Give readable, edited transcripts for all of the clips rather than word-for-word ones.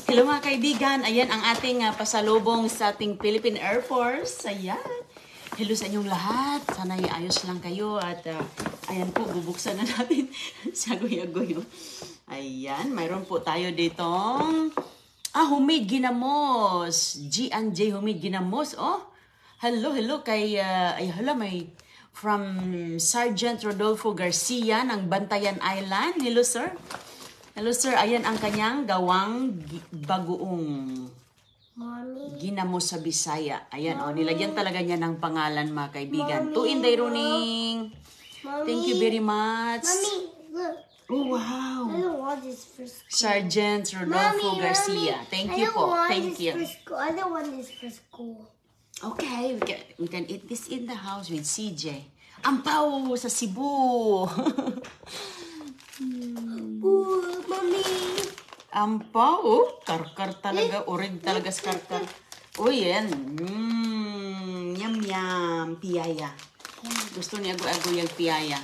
Hello mga kaibigan, ayan ang ating pasalubong sa ating Philippine Air Force. Ayan. Hello sa inyong lahat. Sana ayos lang kayo at ayan po, bubuksan na natin sa guyo-guyo. Ayan, mayroon po tayo ditong homemade ginamos. G&J homemade ginamos. Oh, hello kay may from Sergeant Rodolfo Garcia ng Bantayan Island. Hello sir. Hello sir, ayan ang kanyang gawang bagoong ginamos sa Bisaya. Ayan, oh, nilagyan talaga niya ng pangalan mga kaibigan. Tuinday Runing. Thank you very much. Mommy, look. Oh, wow. I don't want this for school. Sergeant Rodolfo Garcia. Thank you po. Thank you. I don't want this for school. Okay, we can eat this in the house with CJ. Ampaw sa Cebu. Ooh, Mommy. Ampaw, oh, karkar talaga, orig talaga sa karkar. Oh, yan. Yum. Piyaya. Gusto niya agoy yung piyaya.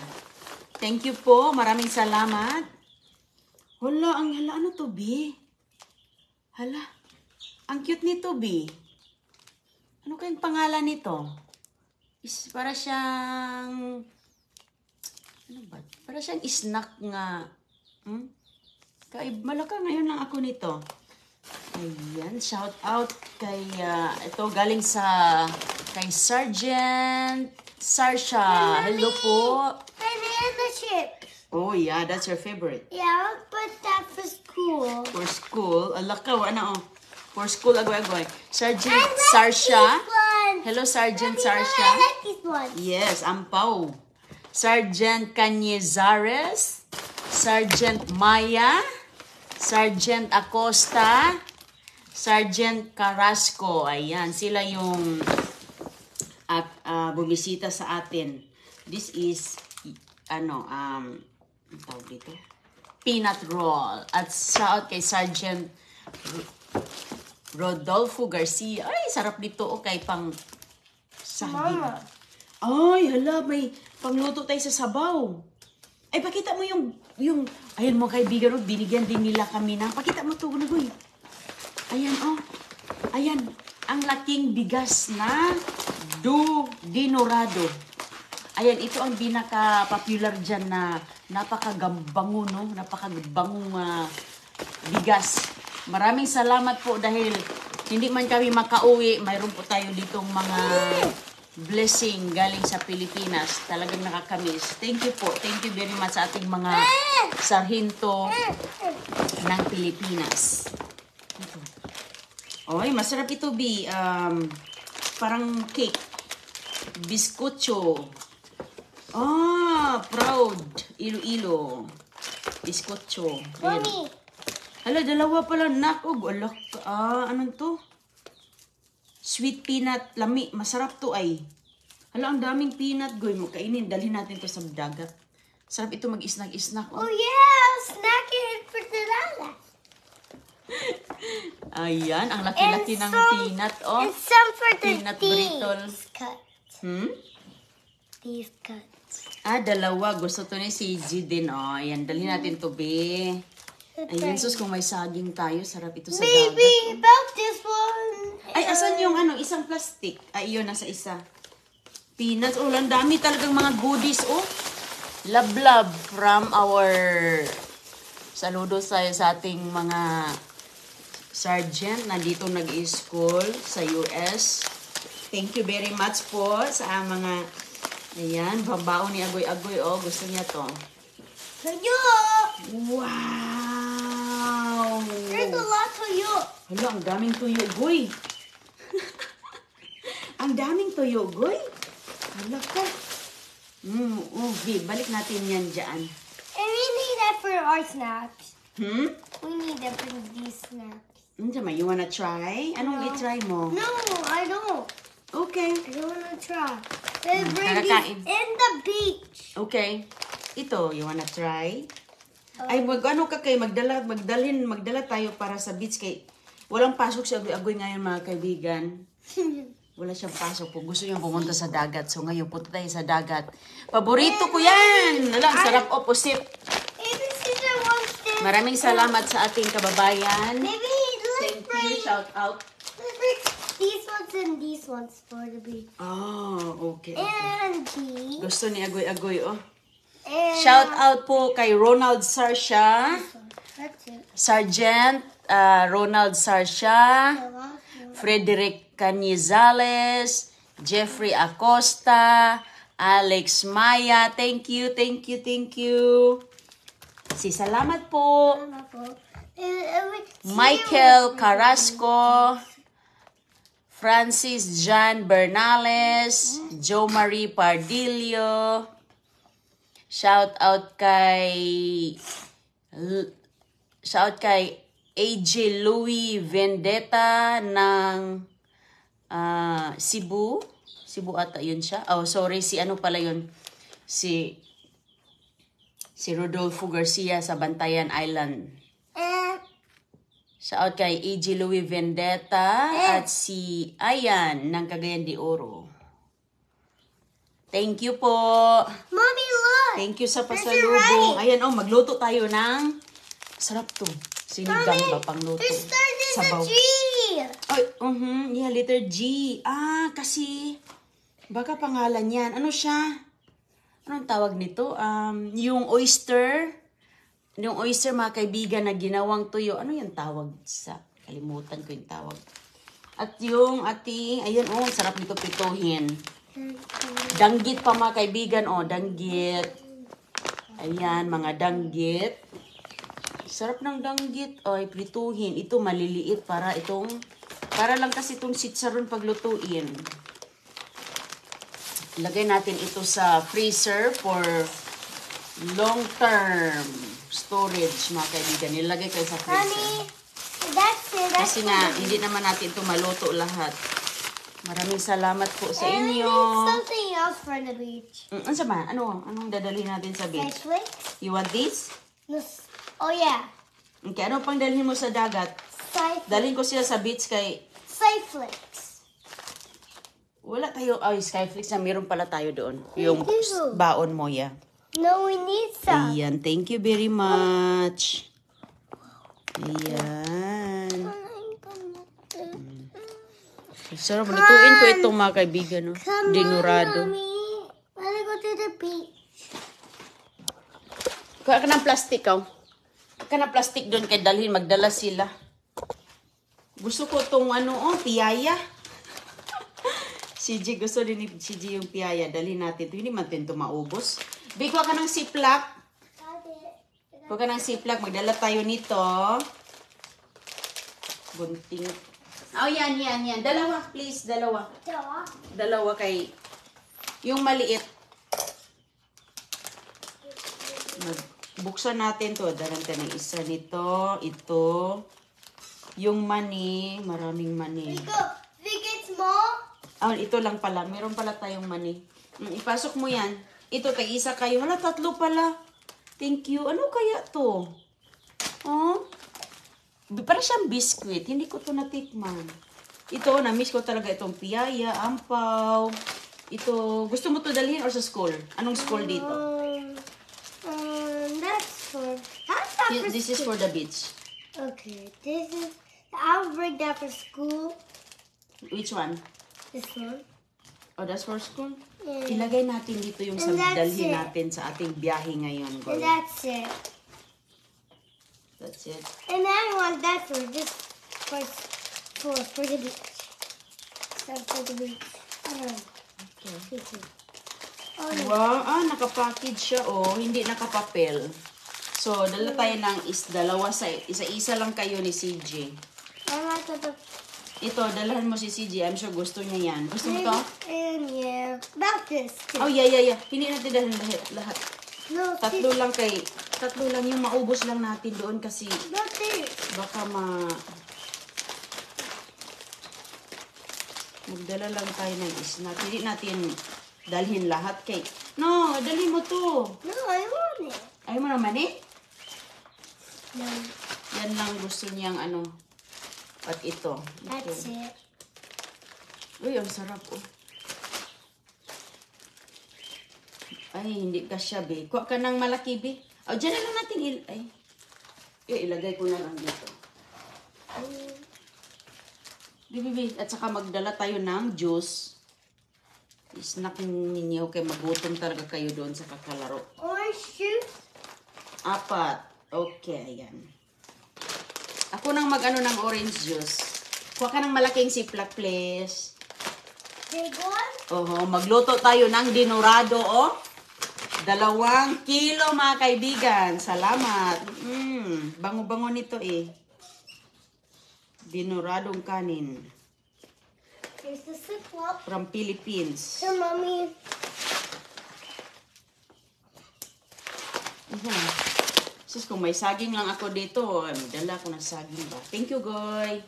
Thank you po. Maraming salamat. Hala, ano to, B? Hala, ang cute nito, B. Ano kayang pangalan nito? Para siyang... Ano ba? Para siyang snack nga. Malaka ngayon lang ako nito. Ayan, shout out kay... ito, galing kay Sergeant Sarsha. Hello po. Banana chips. Oh, yeah, that's your favorite. Yeah, I'll put that for school. For school, alakaw, ano, for school, agoy. Sergeant I like Sarsha. these ones. Hello, Sergeant Mommy, Sarsha. I like these ones. Yes, Ampaw. Sergeant Cañizares. Sergeant Maya. Sergeant Acosta. Sergeant Carrasco. Ayan, sila yung bumisita sa atin. This is, ang tawag dito? Peanut roll. At shout kay Sergeant Rodolfo Garcia. Ay, sarap dito. Okay, pang saging. Mama. Ay, hala, may pangluto tayo sa sabaw. Ay, pakita mo yung ayun mo kaibigan, binigyan din nila kami ng, pakita mo ito, Gunagoy. Ayan, oh. Ayan, ang laking bigas na dinorado. Ayan, ito ang pinaka-popular dyan na napakagabango, no? Napakagabangong bigas. Maraming salamat po dahil hindi man kami makauwi, mayroon po tayo ditong mga blessing galing sa Pilipinas. Talagang nakakamiss. Thank you po. Thank you very much sa ating mga sarhinto ng Pilipinas. Oy, masarap ito, B. Parang cake. Biscucho. Proud. Iloilo. Biscucho. Mommy. Hala, dalawa pala. Nakog. Anong to? Sweet peanut lami. Masarap to ay. Hala, ang daming peanut. Goy mo, kainin. Dalhin natin to sa dagat. Sarap ito mag-isnak-isnak. Oh yeah, snack it for tonight. Ayan, ang laki-laki ng peanut. Oh, And some for the peanut brittle. cuts. These cuts. Dalawa. Gusto to ni CG din. Oh, ayan, dalhin natin to, be. Ayan, sus, kung may saging tayo, sarap ito sa dagat. Maybe about this one. Ay, asan yung isang plastic? Ay, yun, nasa isa. Peanuts. Oh, ang dami talagang mga goodies, oh. Love from our saludo sa ating mga sergeant na dito nag-i-school sa US. Thank you very much po sa mga, ayan, babao ni Agoy-Agoy, oh. Gusto niya to. Toyo! Wow! There's a lot of toyo. Hala, ang daming tuyo, Goy. Ang daming tuyo, Goy. Hala ka. Okay, balik natin yan dyan. And we need that for our snacks. We need that for these snacks. You wanna try? Anong i-try mo? No, I don't. Okay. I don't wanna try. Let's bring Karakain. these in the beach. Okay. Ito, you wanna try? Ay, magdala tayo para sa beach kay walang pasok si Agoy ngayon mga kaibigan. Wala siyang pasok po. Gusto niyang pumunta sa dagat. So ngayon punta tayo sa dagat. Paborito ko yan! Wala, sarap opposite. Maybe Caesar wants this. Maraming salamat sa ating kababayan. Maybe Can you shout out? These ones and these ones for the beach. Oh, okay. And these. Gusto ni Agoy-Agoy, oh. And Shout out po kay Ronald Sarsha, that's it. Sergeant Ronald Sarsha, The last one. Frederick Canizales, Jeffrey Acosta, Alex Maya. Thank you, thank you, thank you. Salamat po. Michael Carrasco, Francis John Bernales, Jo Marie Pardillo. Shout out kay AJ Louis Vendetta ng Cebu. Cebu ata yun siya. Oh, sorry, si ano pala yun? Si Rodolfo Garcia sa Bantayan Island. Shout out kay AJ Louis Vendetta at si Ayan ng Cagayan de Oro. Thank you po. Mommy, look. Thank you sa There's pasalubong. a Ayan, oh, magluto tayo ng sarap to. Sinigang ba pang luto? There's a Sabaw. G. Ay, yeah, letter G. Kasi baka pangalan yan. Ano siya? Anong tawag nito? Yung oyster. Yung oyster, mga kaibigan, na ginawang tuyo. Ano yung tawag sa? Kalimutan ko yung tawag. At yung ating, ayan, oh, sarap nito pituhin. Danggit pa mga kaibigan, oh, danggit. Ayan, mga danggit. Sarap ng danggit. Ay, prituhin. Ito maliliit para lang kasi itong sitsaron paglutuin. Lagay natin ito sa freezer for long-term storage, mga kaibigan. Nilagay kayo sa freezer. Mommy, that's it. That's Kasi nga, hindi naman natin ito maluto lahat. Maraming salamat po sa inyo. Something else for the beach. Ano sa ba? Anong dadalhin natin sa beach? Cyflix? You want this? Oh, yeah. Okay, ano pang dalhin mo sa dagat? Dalhin ko sila sa beach kay... Cyflix. Wala tayo... Ay, Skyflix na meron pala tayo doon. Yung do. baon mo, yeah. No, we need some. Ayan, thank you very much. Ayan. Sarap, lutuin ko itong mga kaibigan, no? Dinurado. Mommy. Wanna go to the beach? Kuha ka ng plastic, oh. Kuha ka ng plastic doon kay dalhin, magdala sila. Gusto ko itong piyaya. CG, gusto din ni CG yung piyaya. Dalhin natin ito. Hindi man ito maubos. Big, kuha ka ng ziplock. Kuha ka ng ziplock. Magdala tayo nito. Bunting. Oh, yan. Dalawa, please. Dalawa kay... Yung maliit. Buksan natin to. Daran tayo ng isa nito. Ito. Yung mani. Maraming mani. Big and small? Ito lang pala. Meron pala tayong mani. Ipasok mo yan. Ito, isa kayo. Hala, 3 pala. Thank you. Ano kaya to? Oh? Para siyang biscuit. Hindi ko to natikman. Ito, na-miss ko talaga itong piyaya, ampaw. Ito, gusto mo to dalhin or sa school? Anong school dito? That's for... How's that for This is for the beach. Okay, this is... I'll bring that for school. Which one? This one. Oh, that's for school? Yeah. Ilagay natin dito yung sa And that's dalhin it. natin sa ating biyahe ngayon. And that's it. That's it. And I want that for this... For the beach. That's for the beach. Okay. Oh, Wow, nakapackage siya, oh. Hindi nakapapel. So, dala tayo ng dalawa sa isa-isa lang kayo ni CJ. I like the... Ito, dalahan mo si CJ. I'm sure gusto niya yan. Gusto mo to? And yeah. About this. Oh, yeah. Hindi natin dalahan lahat. No, Tatlo lang yung maubos lang natin doon kasi not there. baka magdala lang tayo ng snack. Hindi natin dalhin lahat kay... No, dalhin mo to. No, I want it. Ayaw mo naman eh? No, Yan lang gusto niyang At ito. that's Okay. it. Uy, ang sarap oh. Ay, hindi ka siya, be. Kuha ka ng malaki, be. O, dyan na lang natin ilagay ko na lang dito. Bibi. At saka magdala tayo ng juice. Snack ninyo kay magutom talaga kayo doon sa kakalaro. Orange juice? 4. Okay, ayan. Ako nang mag-ano ng orange juice. Kuha ka ng malaking ziploc, please. Big one? Oo, magluto tayo ng dinurado, oh. 2 kilo, mga kaibigan. Salamat. Bango-bango nito, eh. Dinuradong kanin. Here's the ziploc. From Philippines. Here, Mommy. Sis, kung may saging lang ako dito, dala ko ng saging ba. Thank you, Goy.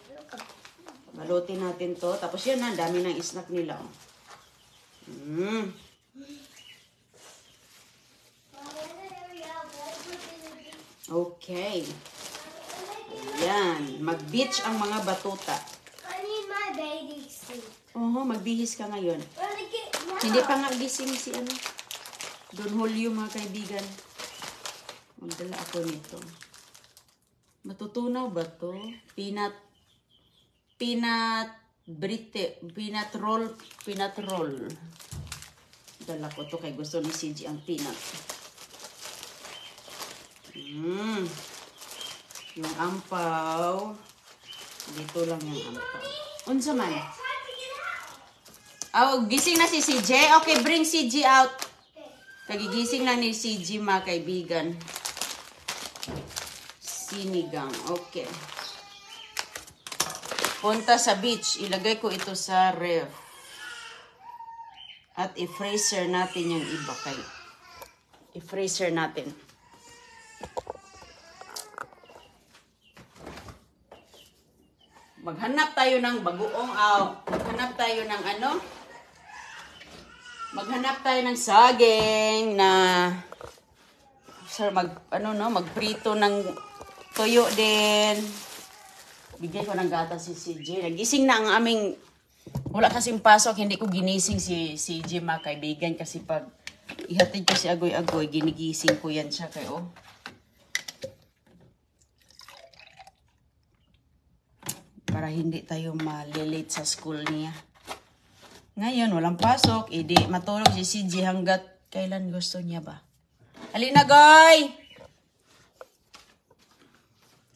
Balutin natin to. Tapos yan na, dami ng snack nila. Okay. Yan. Mag-beach ang mga batuta. I need my bathing suit. Oo, magbihis ka ngayon. Hindi pa nga gising si ano. Don Julio, mga kaibigan. Magdala ako nito. Matutunaw ba to? Peanut roll. Dala ko to kay gusto ni CG ang peanut. Yung ampaw. Dito lang yung ampaw. Unsa man? Oh, gising na si CJ. Okay, bring CG out. Kagigising lang ni CG, mga kaibigan. Sinigang. Okay. Punta sa beach. Ilagay ko ito sa ref. At i-freezer natin yung iba kay. I-freezer natin. Maghanap tayo ng bagoong maghanap tayo ng ano? Maghanap tayo ng saging na magprito ng toyo din. Bigay ko ng gatas si CJ. Nagising na ang aming wala kasing pasok, hindi ko ginising si CJ, mga kaibigan, kasi pag ihatid ko si Agoy-Agoy, ginigising ko yan siya kayo. Para hindi tayo malilate sa school niya. Ngayon, walang pasok. Hindi matulog si CJ hanggat kailan gusto niya ba. Halina, Goy!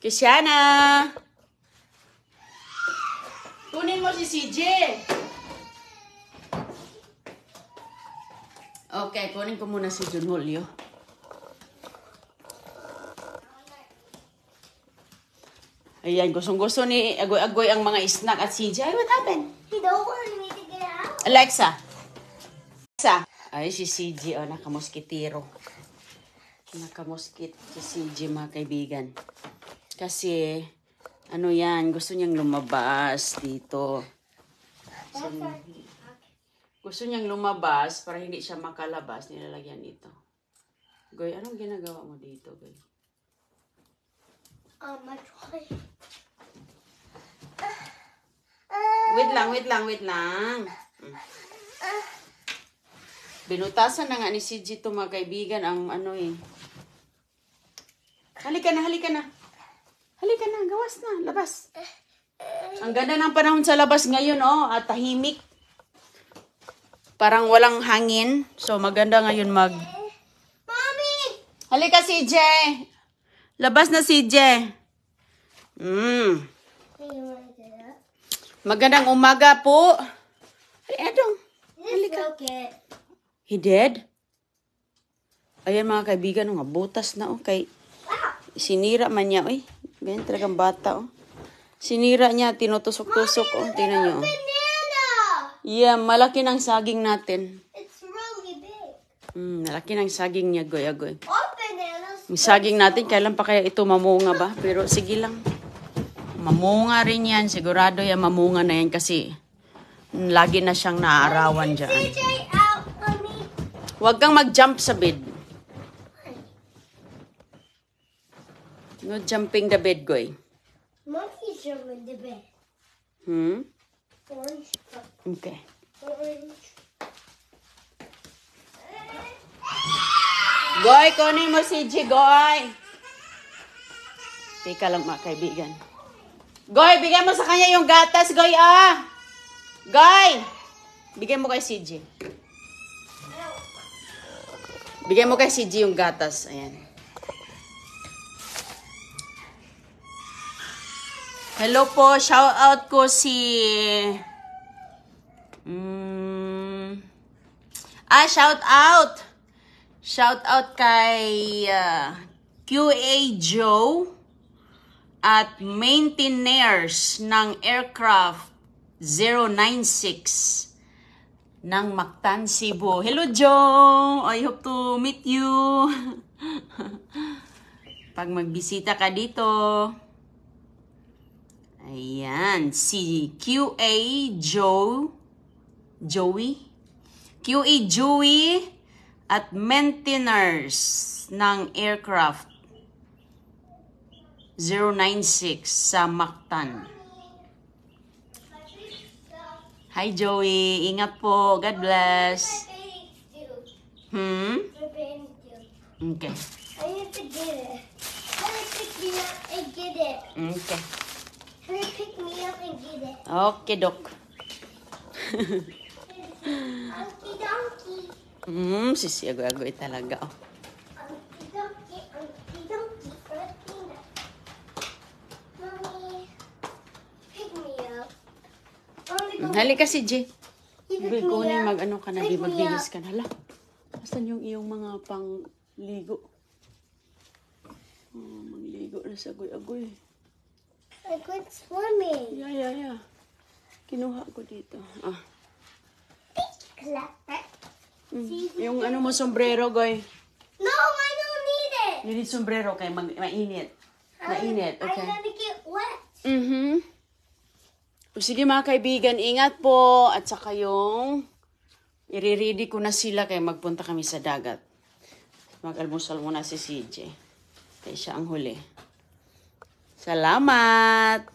Kisyana! Kunin mo si CJ! Okay, kunin ko muna si Don Julio. Ayan, gustong-gusto ni Agoy-Agoy ang mga snack at CJ. What happened? He don't want me to get out. Alexa. Ay, si CJ, nakamoskitero. Nakamoskit si CJ, mga kaibigan. Kasi, ano yan, gusto niyang lumabas dito. So, gusto niyang lumabas para hindi siya makalabas. Nilalagyan ito. Goy, anong ginagawa mo dito, Goy? I try. Wait lang. Binutasan na nga ni CJ to, mga kaibigan, ang ano eh. Halika na. Gawas na. Labas. Ang ganda ng panahon sa labas ngayon, at tahimik. Parang walang hangin. So, maganda ngayon Mommy! Halika, CJ! Labas na, CJ. Magandang umaga po. Halika. He dead? Ayan, mga kaibigan, nga butas na, kay sinira man niya, ganyan talagang bata, sinira niya, tinutusok-tusok, tingnan niyo, Banana! Yeah, malaki ng saging natin. It's really big. Malaki ng saging niya, Agoy-Agoy. All bananas. Yung saging natin, kailan pa kaya ito mamunga ba? Pero sige lang. Mamunga rin yan. Sigurado yan, mamunga na yan kasi lagi na siyang naaarawan dyan. CJ out, Mommy. Huwag kang mag-jump sa bed. No jumping the bed, Goy. Monkey's jumping the bed. Orange. Okay. Orange. Goy, kunin mo si G, Goy. Teka lang, mga kaibigan. Goy, bigyan mo sa kanya yung gatas, Goy, ah! Goy! Bigyan mo kay CJ. Bigyan mo kay CJ yung gatas. Ayan. Hello po, shout out ko si... shout out! Shout out kay QA Joe at maintainers ng aircraft 096 ng Mactan, Cebu. Hello, Joe! I hope to meet you. Pag magbisita ka dito. Ayan, si QA Joey at maintainers ng aircraft 096 sa Mactan. Hi Joey, ingat po. God bless. Okay. I need to get it. Hurry, pick me up and get it. Okay. Hurry, pick me up and get it. Okay, Doc. Unky donkey. Sisi agoy-agoy talaga. Oh. Unky donkey, Latina. Mommy, pick me up. Halika si J. You pick Bibi me ko na up. mag-ano ka na, Pick me magbihis up. ka na. Hala, asan yung iyong mga pangligo? Oh, mangligo na sa agoy-agoy. I quit swimming. Yeah. Kinuha ko dito. Ah. Clap. Yung ano mo, sombrero, Goy. No, I don't need it. You need sombrero kay mainit. Mainit, okay? I'm gonna get wet. O sige mga kaibigan, ingat po. At saka yung i-ready ko na sila kay magpunta kami sa dagat. Mag-almusal muna si CJ. Kaya siya ang huli. Salamat!